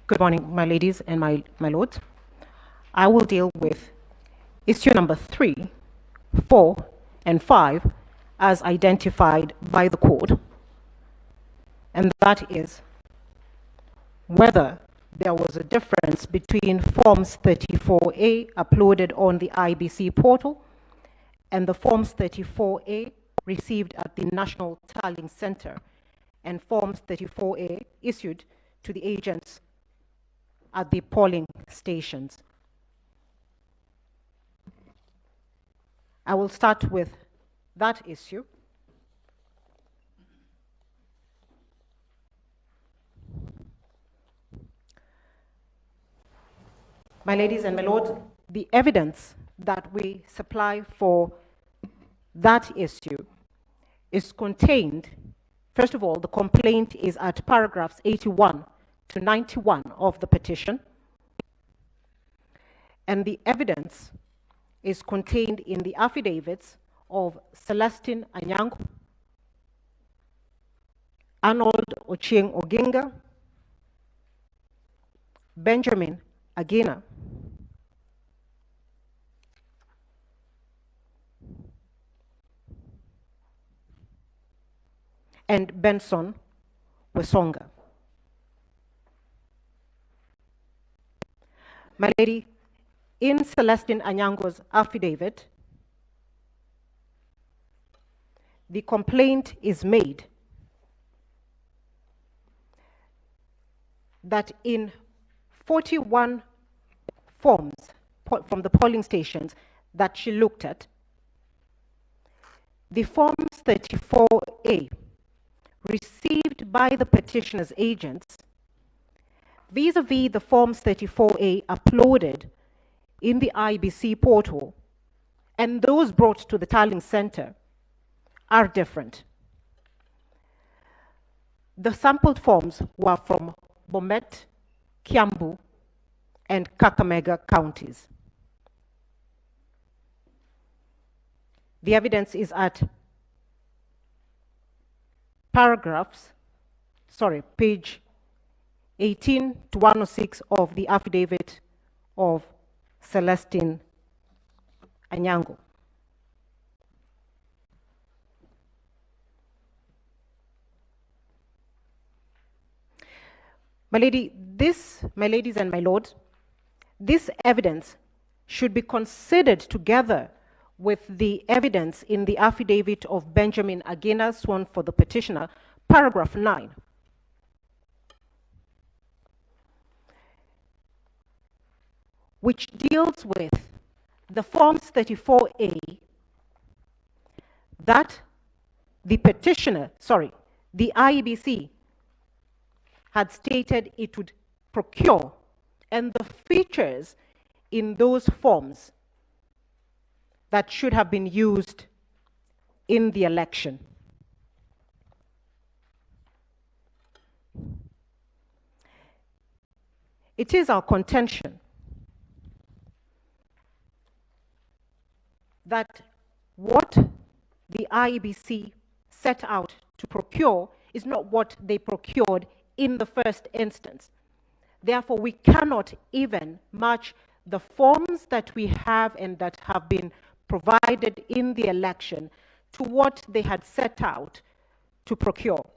Good morning, my ladies and my lords. I will deal with issue number 3, 4, and 5 as identified by the court, and that is whether there was a difference between Forms 34A uploaded on the IEBC portal and the Forms 34A received at the National Tallying Center and Forms 34A issued to the agents at the polling stations. I will start with that issue. My ladies and my lords, the evidence that we supply for that issue is contained. First of all, the complaint is at paragraphs 81 to 91 of the petition, and the evidence is contained in the affidavits of Celestine Anyango, Arnold Ochieng Oginga, Benjamin Agina, and Benson Wesonga. My lady, in Celestine Anyango's affidavit, the complaint is made that in 41 forms from the polling stations that she looked at, the Forms 34A received by the petitioner's agents vis-a-vis the Forms 34A uploaded in the IEBC portal and those brought to the tallying center are different. The sampled forms were from Bomet, Kiambu, and Kakamega counties. The evidence is at page 18 to 106 of the affidavit of Celestine Anyango. My ladies and my lords, this evidence should be considered together with the evidence in the affidavit of Benjamin Agina, sworn for the petitioner, paragraph 9. Which deals with the Forms 34A that the petitioner, the IEBC had stated it would procure, and the features in those forms that should have been used in the election. It is our contention that what the IEBC set out to procure is not what they procured in the first instance. Therefore, we cannot even match the forms that we have and that have been provided in the election to what they had set out to procure.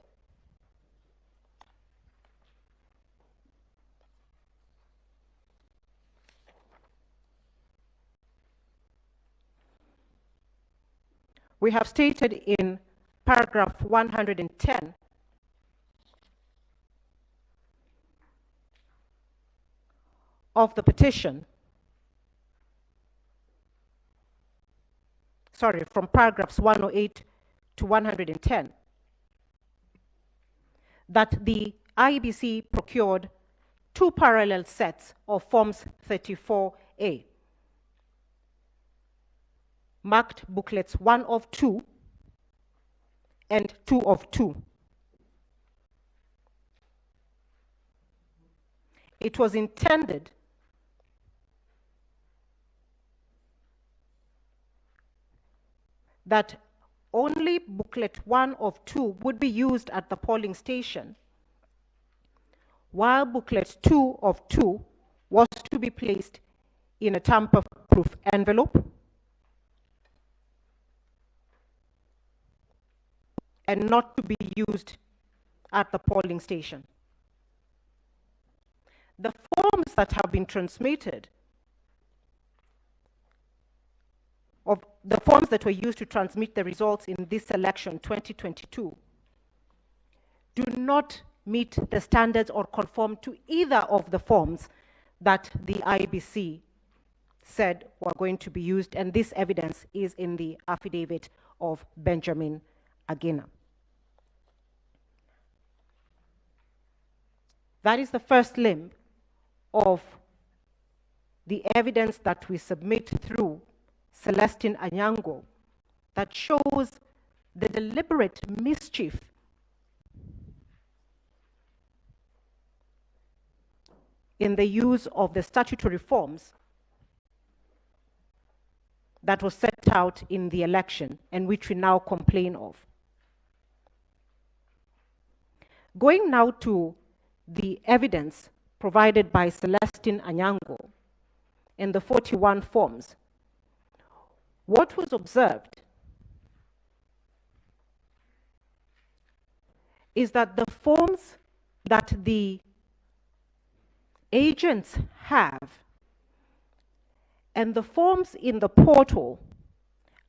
We have stated in paragraph 110 of the petition, from paragraphs 108 to 110, that the IEBC procured 2 parallel sets of Forms 34A, marked booklets 1 of 2 and 2 of 2. It was intended that only booklet 1 of 2 would be used at the polling station, while booklet 2 of 2 was to be placed in a tamper-proof envelope and not to be used at the polling station. The forms that have been transmitted, of the forms that were used to transmit the results in this election 2022, do not meet the standards or conform to either of the forms that the Iebc said were going to be used, and this evidence is in the affidavit of Benjamin Agena. That is the first limb of the evidence that we submit through Celestine Anyango that shows the deliberate mischief in the use of the statutory forms that was set out in the election and which we now complain of. Going now to the evidence provided by Celestine Anyango in the 41 forms, what was observed is that the forms that the agents have and the forms in the portal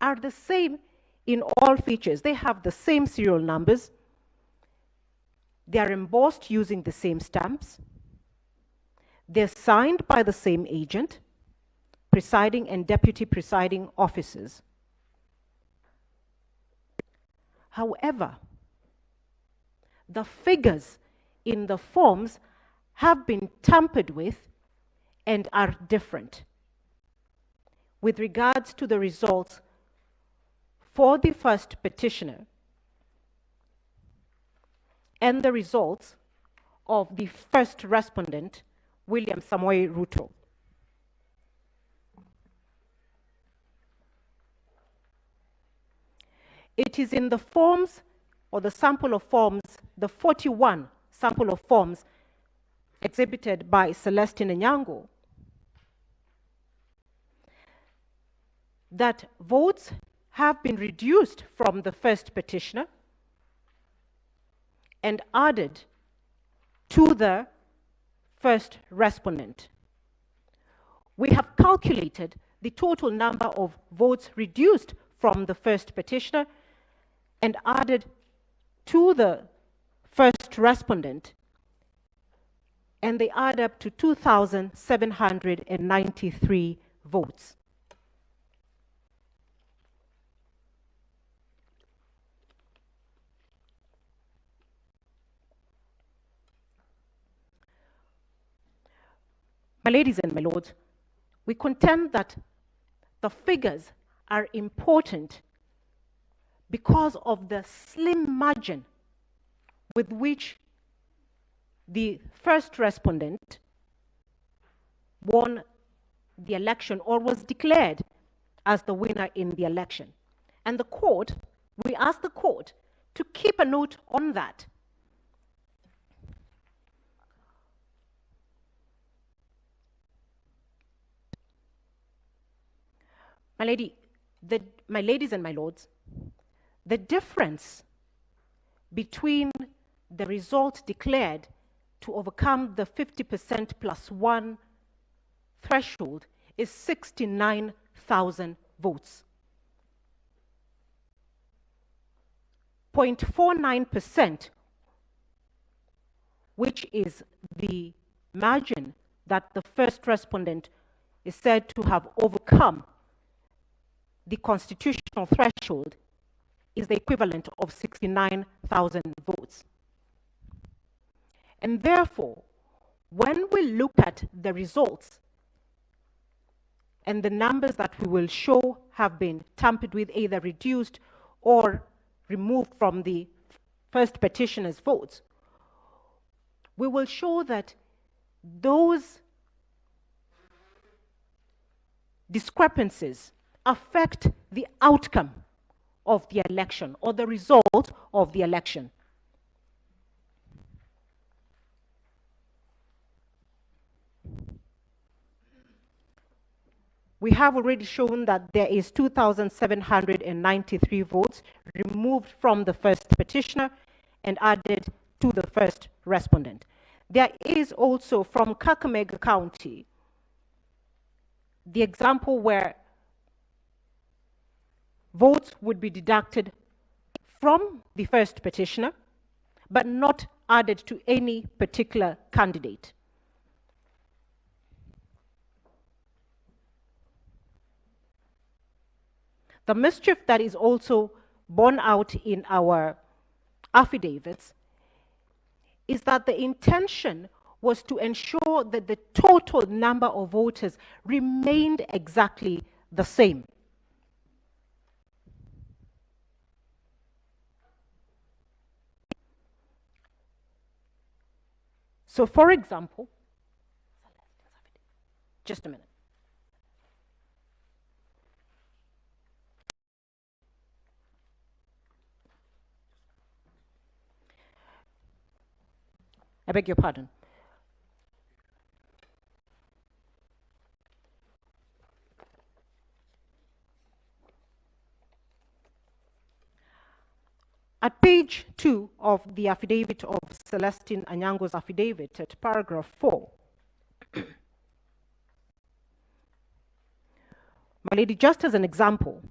are the same in all features. They have the same serial numbers. They are embossed using the same stamps. They're signed by the same agent, presiding and deputy presiding officers. However, the figures in the forms have been tampered with and are different with regards to the results for the first petitioner and the results of the first respondent, William Samoei Ruto. It is in the forms, or the sample of forms, the 41 sample of forms exhibited by Celestine Anyango, that votes have been reduced from the first petitioner and added to the first respondent. We have calculated the total number of votes reduced from the first petitioner and added to the first respondent, and they add up to 2,793 votes. My ladies and my lords, we contend that the figures are important because of the slim margin with which the first respondent won the election or was declared as the winner in the election. And the court, we asked the court to keep a note on that. My ladies and my lords, the difference between the result declared to overcome the 50% plus one threshold is 69,000 votes. 0.49%, which is the margin that the first respondent is said to have overcome the constitutional threshold, is the equivalent of 69,000 votes. And therefore, when we look at the results and the numbers that we will show have been tampered with, either reduced or removed from the first petitioner's votes, we will show that those discrepancies affect the outcome of the election or the result of the election. we have already shown that there is 2,793 votes removed from the first petitioner and added to the first respondent. There is also from Kakamega County the example where votes would be deducted from the first petitioner, but not added to any particular candidate. The mischief that is also borne out in our affidavits is that the intention was to ensure that the total number of voters remained exactly the same. So, for example, just a minute. I beg your pardon. At page 2 of the affidavit of Celestine Anyango's affidavit, at paragraph 4, my lady, just as an example,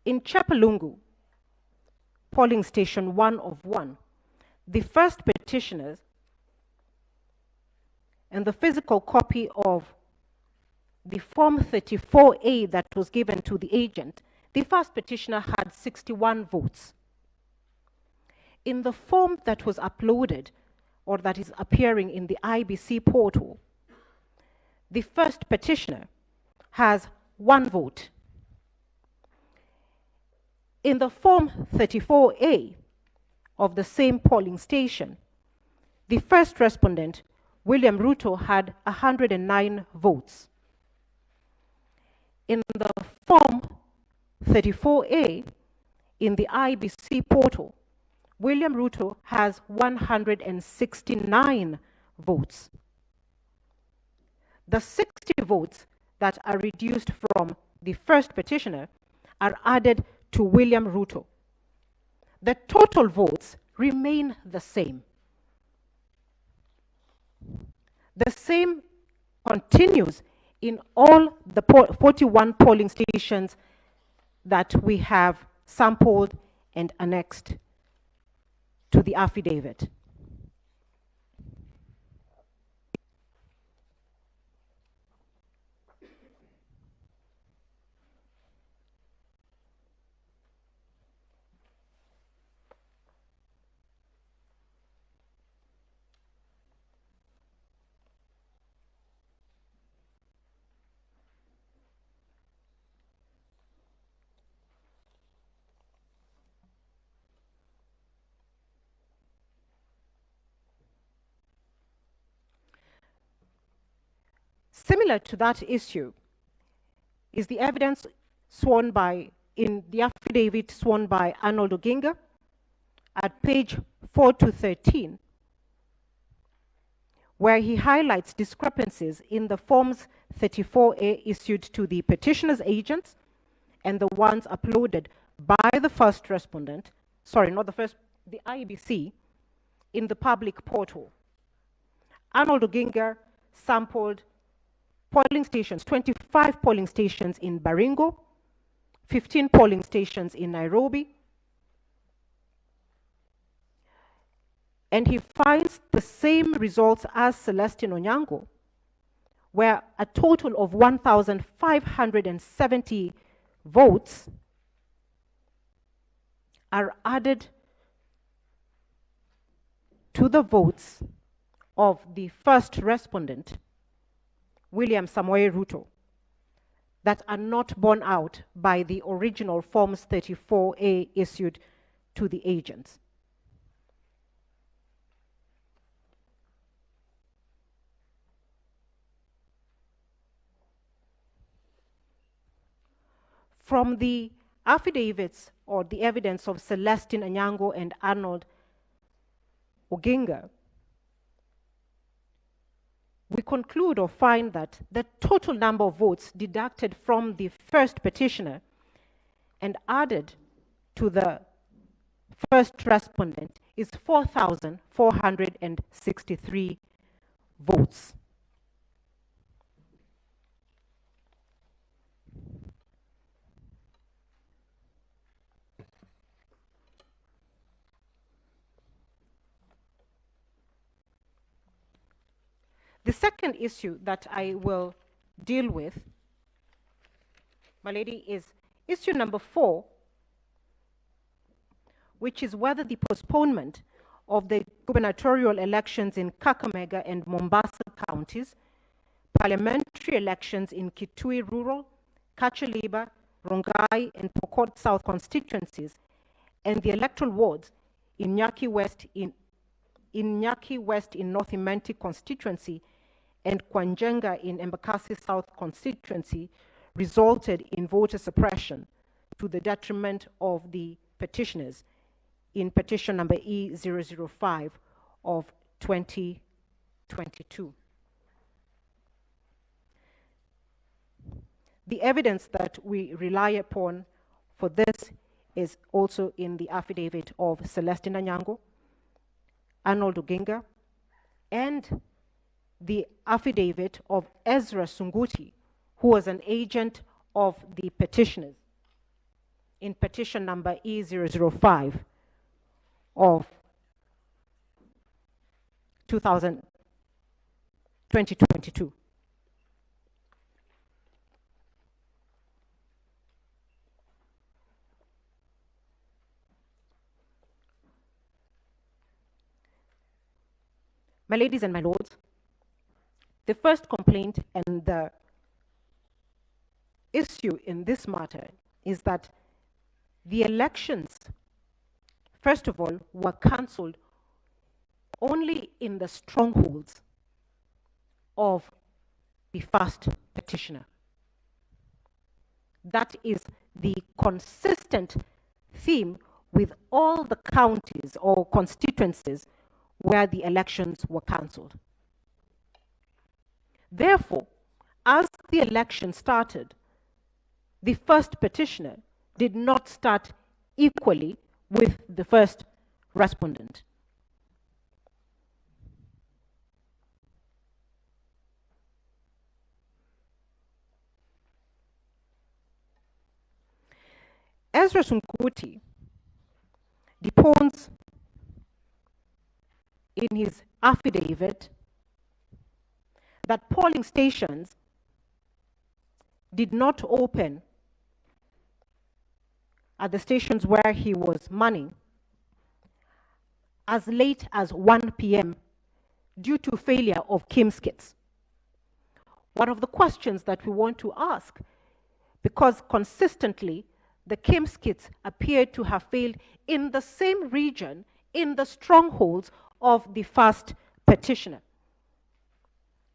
in Chepalungu, polling station 1 of 1, the first petitioners and the physical copy of the Form 34A that was given to the agent, the first petitioner had 61 votes. In the form that was uploaded, or that is appearing in the Iebc portal, the first petitioner has 1 vote. In the Form 34A of the same polling station, the first respondent, William Ruto, had 109 votes. In the Form 34A in the Iebc portal, William Ruto has 169 votes. The 60 votes that are reduced from the first petitioner are added to William Ruto. The total votes remain the same. The same continues in all the 41 polling stations that we have sampled and annexed to the affidavit. Similar to that issue is the evidence sworn by, in the affidavit sworn by Arnold Oginga at page 4 to 13, where he highlights discrepancies in the Forms 34A issued to the petitioner's agents and the ones uploaded by the first respondent, sorry, not the first, the Iebc, in the public portal. Arnold Oginga sampled polling stations, 25 polling stations in Baringo, 15 polling stations in Nairobi, and he finds the same results as Celestine Onyango, where a total of 1,570 votes are added to the votes of the first respondent, William Samoei Ruto, that are not borne out by the original Forms 34A issued to the agents. From the affidavits or the evidence of Celestine Anyango and Arnold Oginga, we conclude or find that the total number of votes deducted from the first petitioner and added to the first respondent is 4,463 votes. The second issue that I will deal with, my lady, is issue number 4, which is whether the postponement of the gubernatorial elections in Kakamega and Mombasa counties, parliamentary elections in Kitui Rural, Kachaliba, Rongai, and Pokot South constituencies, and the electoral wards in Nyaki West in North Imenti constituency and Kwanjenga in Embakasi South constituency resulted in voter suppression to the detriment of the petitioners in petition number E005 of 2022. The evidence that we rely upon for this is also in the affidavit of Celestina Nyango, Arnold Oginga, and the affidavit of Ezra Sunguti, who was an agent of the petitioners in petition number E005 of 2022. My ladies and my lords, the first complaint and the issue in this matter is that the elections, first of all, were cancelled only in the strongholds of the first petitioner. That is the consistent theme with all the counties or constituencies where the elections were cancelled. Therefore, as the election started, the first petitioner did not start equally with the first respondent. Ezra Sunguti deposed in his affidavit that polling stations did not open at the stations where he was manning as late as 1 p.m. due to failure of KIMS kits. One of the questions that we want to ask, because consistently the KIMS kits appeared to have failed in the same region, in the strongholds of the first petitioner.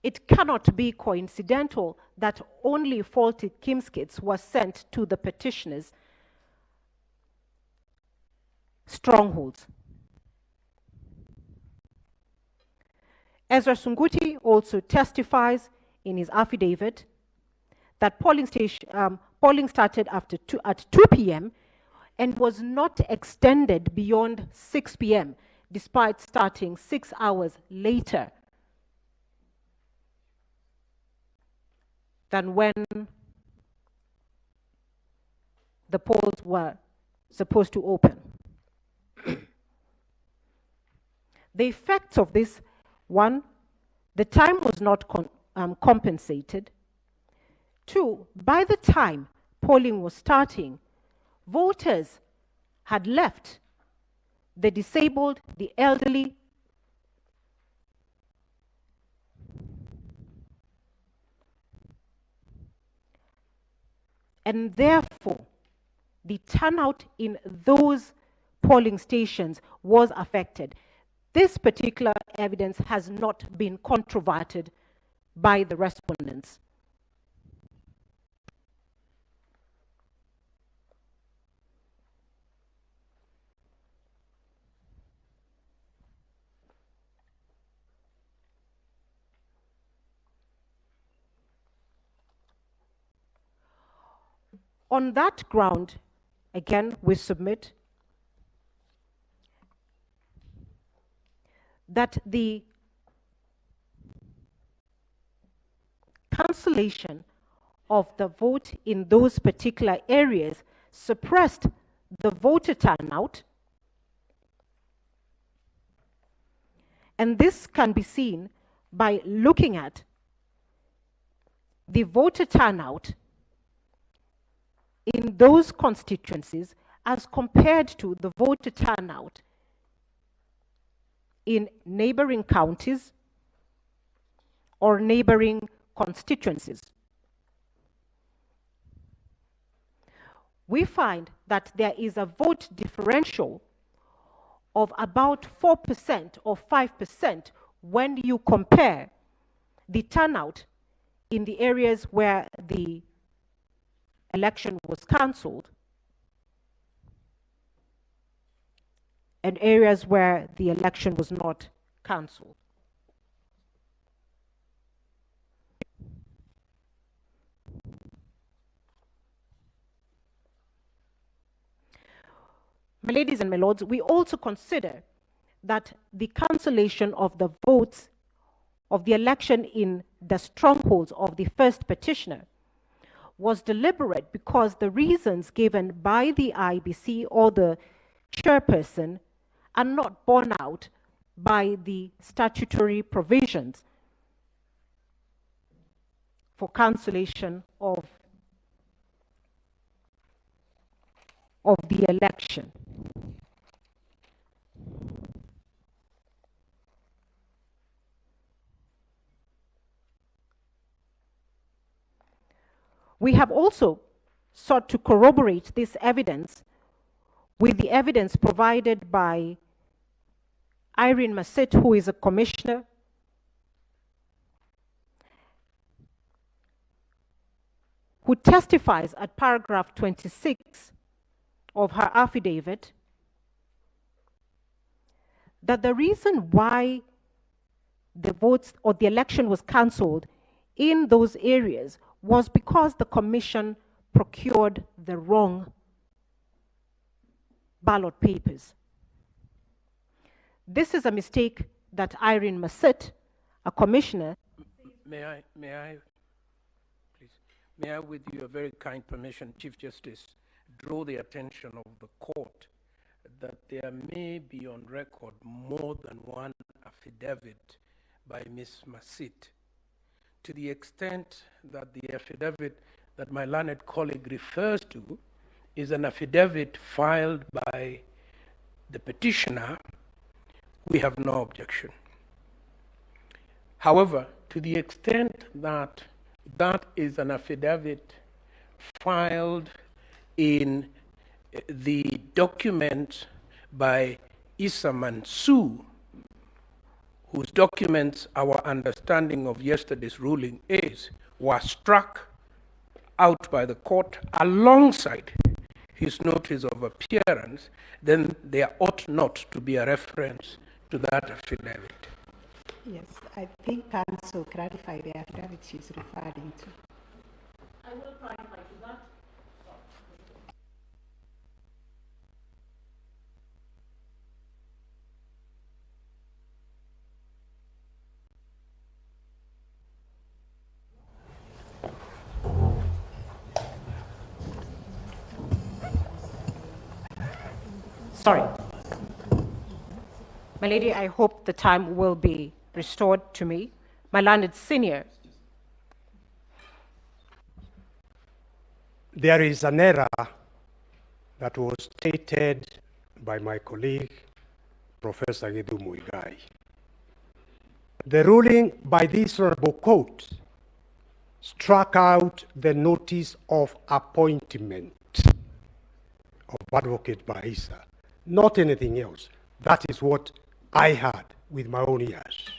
It cannot be coincidental that only faulty KIMS kits were sent to the petitioners' strongholds. Ezra Sunguti also testifies in his affidavit that polling started at 2 p.m. and was not extended beyond 6 p.m. despite starting 6 hours later than when the polls were supposed to open. The effects of this: one, the time was not compensated. Two, by the time polling was starting, voters had left. The disabled, the elderly, and therefore the turnout in those polling stations was affected. This particular evidence has not been controverted by the respondents. On that ground, again, we submit that the cancellation of the vote in those particular areas suppressed the voter turnout, and this can be seen by looking at the voter turnout in those constituencies as compared to the voter turnout in neighboring counties or neighboring constituencies. We find that there is a vote differential of about 4% or 5% when you compare the turnout in the areas where the election was cancelled and areas where the election was not cancelled. My ladies and my lords, we also consider that the cancellation of the votes of the election in the strongholds of the first petitioner was deliberate because the reasons given by the Iebc or the chairperson are not borne out by the statutory provisions for cancellation of the election. We have also sought to corroborate this evidence with the evidence provided by Irene Masit, who is a commissioner, who testifies at paragraph 26 of her affidavit that the reason why the votes or the election was cancelled in those areas was because the commission procured the wrong ballot papers. This is a mistake that Irene Masit, a commissioner. May I, please, may I, with your very kind permission, Chief Justice, draw the attention of the court that there may be on record more than one affidavit by Ms. Masit. To the extent that the affidavit that my learned colleague refers to is an affidavit filed by the petitioner, we have no objection. However, to the extent that that is an affidavit filed in the document by Issa Mansour, whose documents our understanding of yesterday's ruling is, were struck out by the court alongside his notice of appearance, then there ought not to be a reference to that affidavit. Yes, I think counsel clarify the affidavit she's referring to. I will clarify to that. Sorry. My lady, I hope the time will be restored to me. My learned senior. There is an error that was stated by my colleague, Professor Gidu Muigai. The ruling by this honorable court struck out the notice of appointment of Advocate Bahisa, not anything else. That is what I heard with my own ears.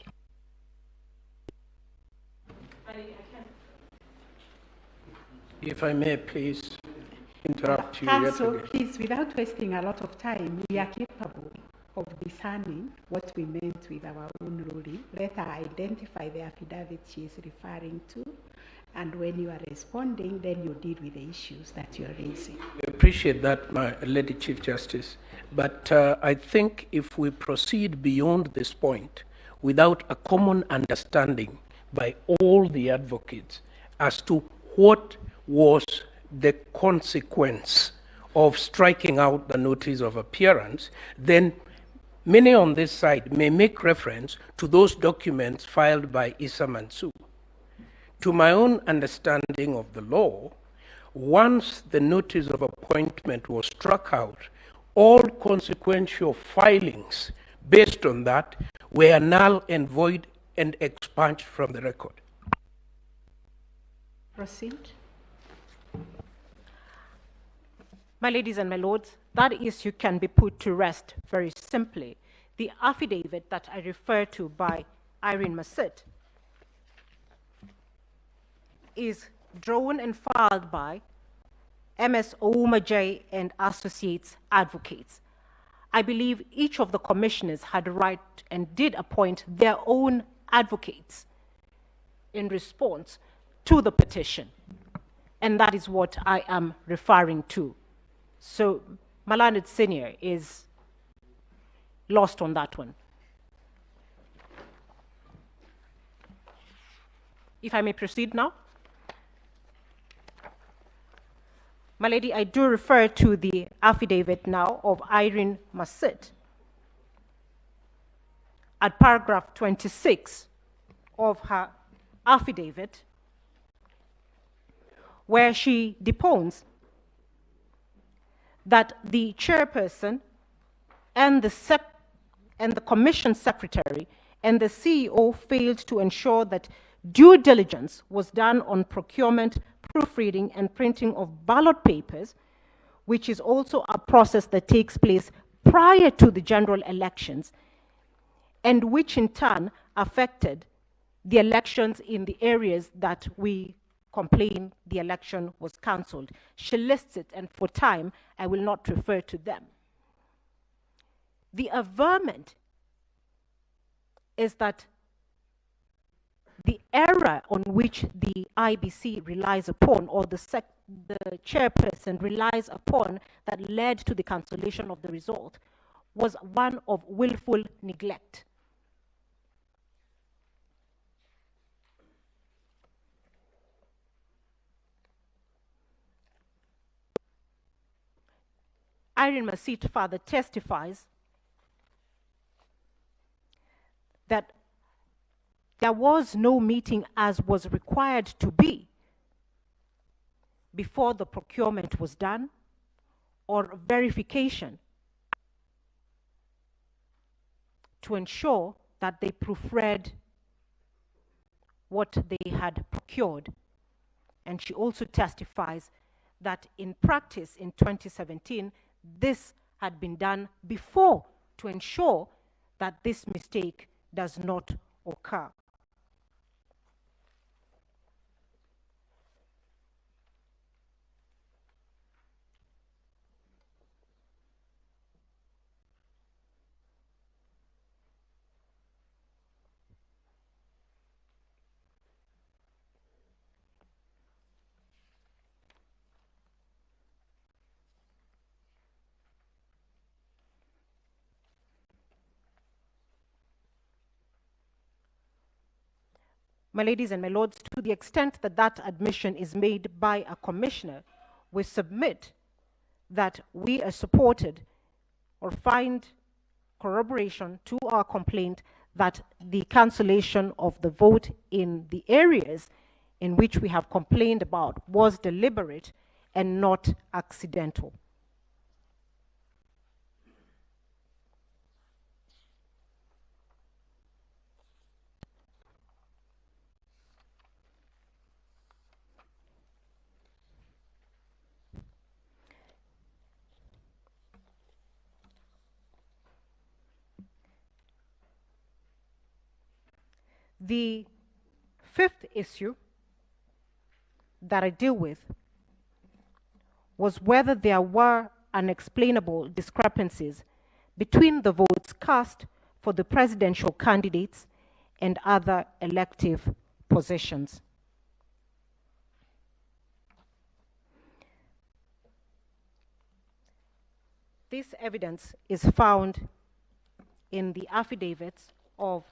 If I may please interrupt you. Counsel, please, without wasting a lot of time, we are capable of discerning what we meant with our own ruling. Let her identify the affidavit she is referring to, And when you are responding, then you deal with the issues that you're raising. I appreciate that, my Lady Chief Justice. But I think if we proceed beyond this point without a common understanding by all the advocates as to what was the consequence of striking out the notice of appearance, then many on this side may make reference to those documents filed by Issa Mansour. To my own understanding of the law, once the notice of appointment was struck out, all consequential filings based on that were null and void and expunged from the record. Proceed. My ladies and my lords, that issue can be put to rest very simply. The affidavit that I refer to by Irene Massit is drawn and filed by MS Oumajay and Associates Advocates. I believe each of the commissioners had a right and did appoint their own advocates in response to the petition. And that is what I am referring to. So Malanid Senior is lost on that one. If I may proceed now. My lady, I do refer to the affidavit now of Irene Massit at paragraph 26 of her affidavit, where she deposed that the chairperson and the commission secretary and the CEO failed to ensure that due diligence was done on procurement, proofreading, and printing of ballot papers, which is also a process that takes place prior to the general elections, and which in turn affected the elections in the areas that we complain the election was cancelled. She lists it, and for time, I will not refer to them. The averment is that the error on which the IBC relies upon, or the chairperson relies upon, that led to the cancellation of the result was one of willful neglect. Irene Massit further testifies that there was no meeting as was required to be before the procurement was done, or verification to ensure that they proofread what they had procured. And she also testifies that in practice in 2017, this had been done before to ensure that this mistake does not occur. My ladies and my lords, to the extent that that admission is made by a commissioner, we submit that we are supported or find corroboration to our complaint that the cancellation of the vote in the areas in which we have complained about was deliberate and not accidental. The fifth issue that I deal with was whether there were unexplainable discrepancies between the votes cast for the presidential candidates and other elective positions. This evidence is found in the affidavits of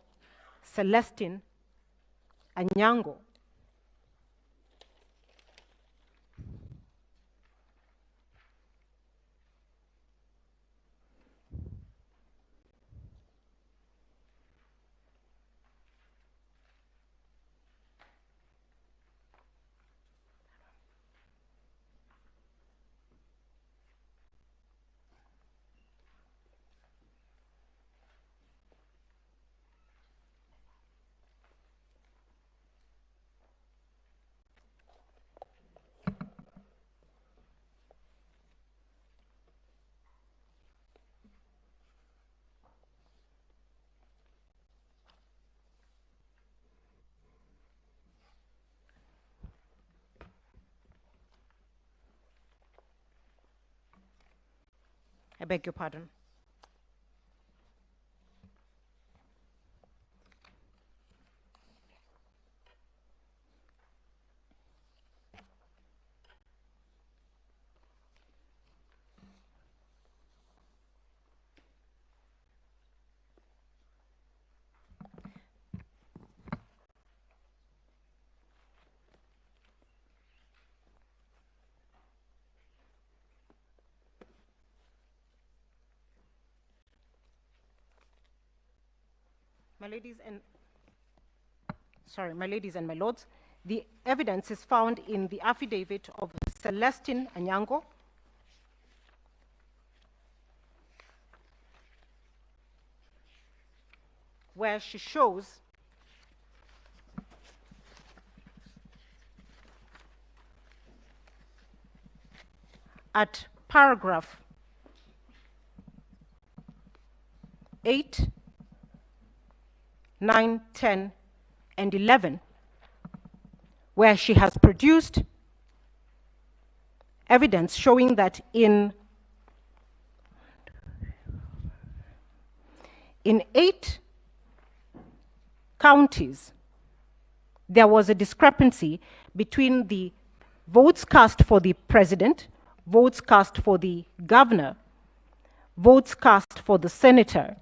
Celestine Anyango, I beg your pardon. My ladies and my lords, the evidence is found in the affidavit of Celestine Anyango, where she shows at paragraph 8, 9, 10, and 11, where she has produced evidence showing that in 8 counties, there was a discrepancy between the votes cast for the president, votes cast for the governor, votes cast for the senator,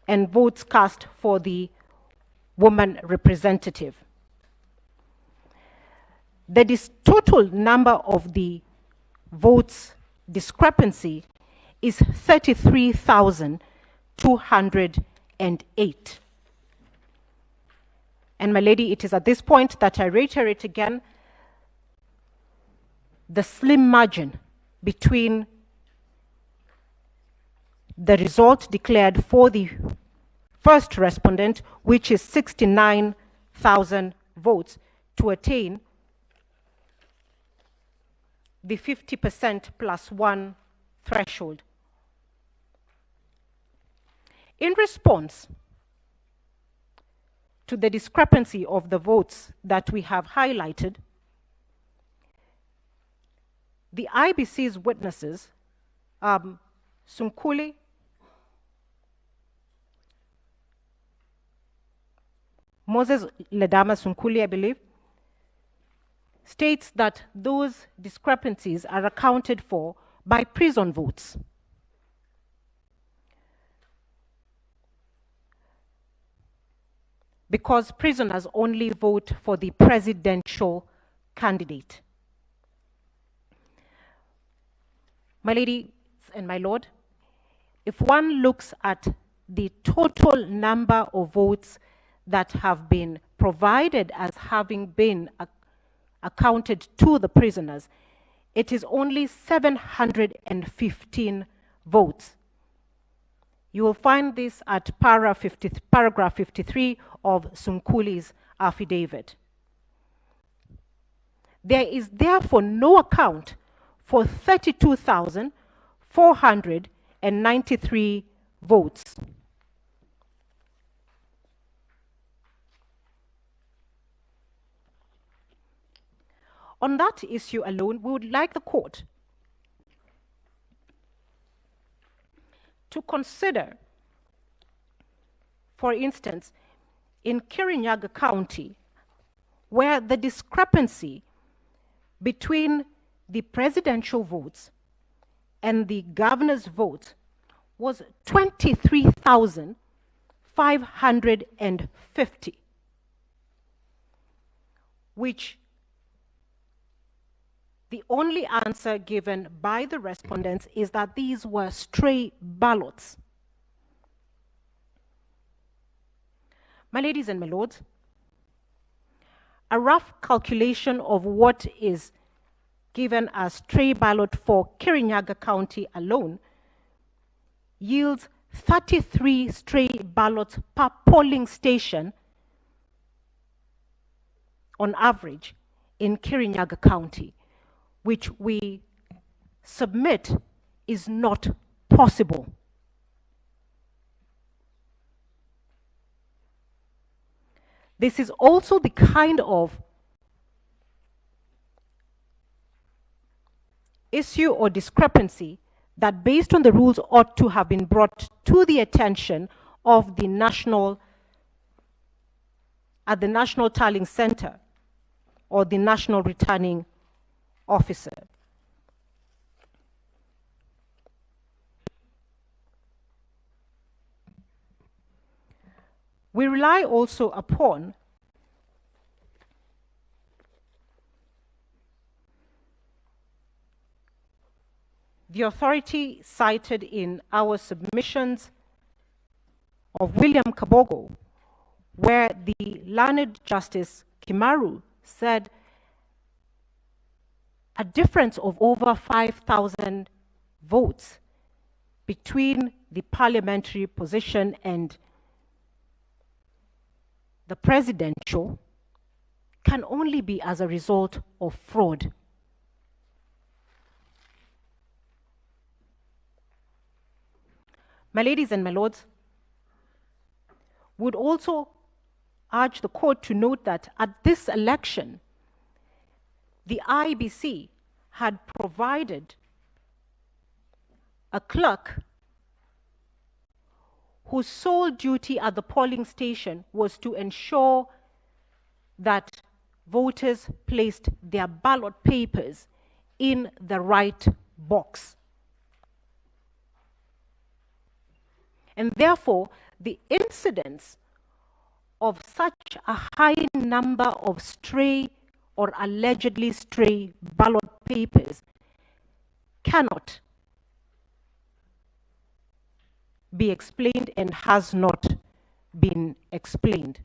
and votes cast for the woman representative. The total number of the votes discrepancy is 33,208. And my lady, it is at this point that I reiterate again the slim margin between the result declared for the first respondent, which is 69,000 votes, to attain the 50% plus 1 threshold. In response to the discrepancy of the votes that we have highlighted, the IBC's witnesses, Sunkuli, Moses Ledama Sunkuli, I believe, states that those discrepancies are accounted for by prison votes. Because prisoners only vote for the presidential candidate. My ladies and my lord, if one looks at the total number of votes that have been provided as having been accounted to the prisoners, it is only 715 votes. You will find this at paragraph 53 of Sunkuli's affidavit. There is therefore no account for 32,493 votes. On that issue alone, we would like the court to consider, for instance, in Kirinyaga County, where the discrepancy between the presidential votes and the governor's vote was 23,550, which the only answer given by the respondents is that these were stray ballots. My ladies and my lords, a rough calculation of what is given as stray ballot for Kirinyaga County alone yields 33 stray ballots per polling station on average in Kirinyaga County, which we submit is not possible. This is also the kind of issue or discrepancy that, based on the rules, ought to have been brought to the attention of the National Tallying Center or the National Returning Officer. We rely also upon the authority cited in our submissions of William Kabogo, where the learned Justice Kimaru said a difference of over 5,000 votes between the parliamentary position and the presidential can only be as a result of fraud. My ladies and my lords, would also urge the court to note that at this election, the Iebc had provided a clerk whose sole duty at the polling station was to ensure that voters placed their ballot papers in the right box. And therefore, the incidence of such a high number of stray or allegedly stray ballot papers cannot be explained and has not been explained.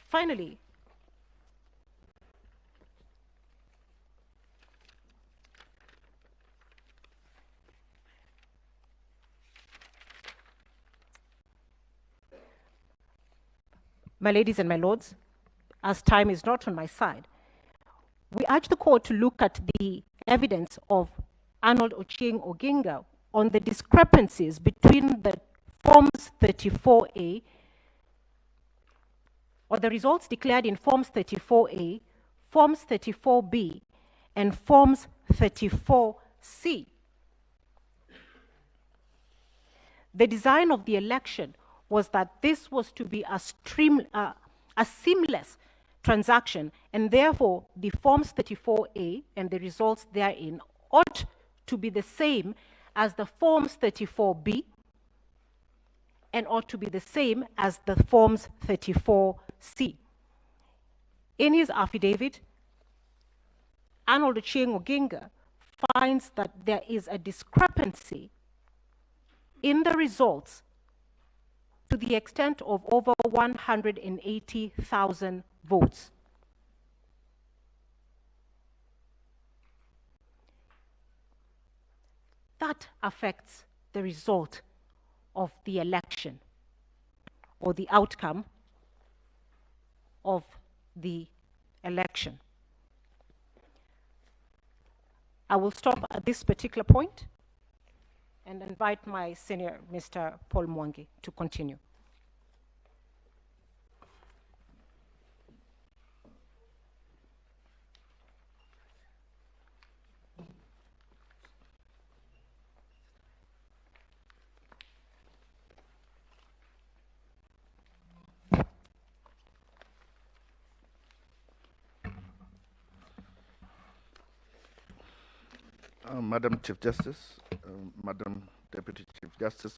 Finally, my ladies and my lords, as time is not on my side, we urge the court to look at the evidence of Arnold Ochieng Oginga on the discrepancies between the Forms 34A, or the results declared in Forms 34A, Forms 34B, and Forms 34C. The design of the election was that this was to be a seamless transaction, and therefore the Forms 34A and the results therein ought to be the same as the Forms 34B and ought to be the same as the Forms 34C. In his affidavit, Arnold Ochieng Oginga finds that there is a discrepancy in the results to the extent of over 180,000 votes. That affects the result of the election or the outcome of the election. I will stop at this particular point and invite my senior, Mr. Paul Mwangi, to continue. Madam Chief Justice, Madam Deputy Chief Justice,